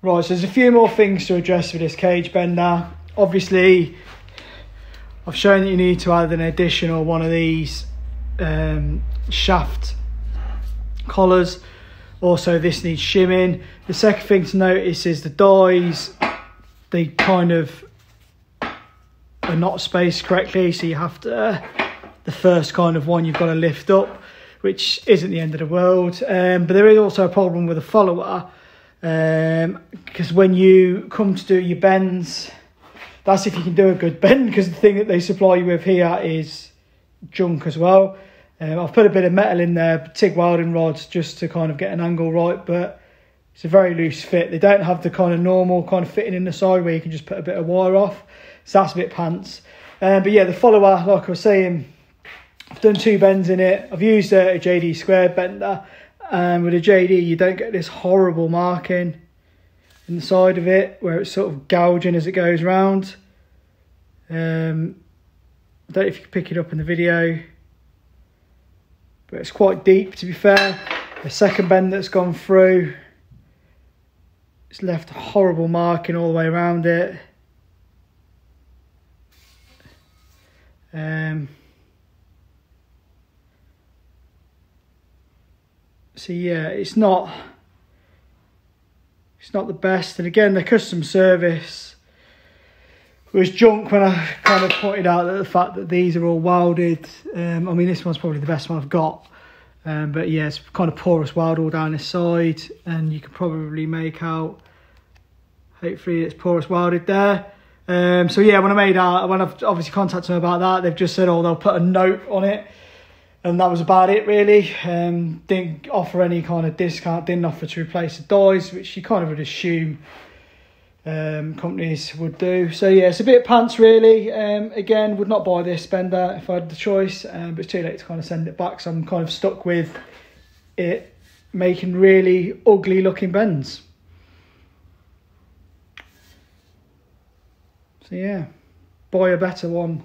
Right, so there's a few more things to address with this cage bender. Obviously, I've shown that you need to add an additional one of these shaft collars. Also, this needs shimming. The second thing to notice is the dies, they kind of are not spaced correctly, so you have to, the first kind of one you've got to lift up, which isn't the end of the world. But there is also a problem with a follower, because when you come to do your bends, that's if you can do a good bend, because the thing that they supply you with here is junk as well. I've put a bit of metal in there, TIG welding rods, just to kind of get an angle right, but it's a very loose fit. They don't have the kind of normal kind of fitting in the side where you can just put a bit of wire off, so that's a bit pants. But yeah, the follower, like I was saying, I've done 2 bends in it. I've used a JD squared bender, and with a JD you don't get this horrible marking in the side of it where it's sort of gouging as it goes round. I don't know if you can pick it up in the video, but it's quite deep, to be fair. The second bend that's gone through, it's left a horrible marking all the way around it. So yeah, it's not the best. And again, the custom service was junk when I kind of pointed out that the fact that these are all welded. I mean, this one's probably the best one I've got. But yeah, it's kind of porous weld all down this side, and you can probably make out, hopefully it's porous welded there. So yeah, when I've obviously contacted them about that, they've just said, oh, they'll put a note on it, and that was about it really. Didn't offer any kind of discount, didn't offer to replace the dies, which you kind of would assume companies would do. So yeah, it's a bit of pants really. Again, would not buy this bender if I had the choice, but it's too late to kind of send it back, so I'm kind of stuck with it making really ugly looking bends. So yeah, buy a better one.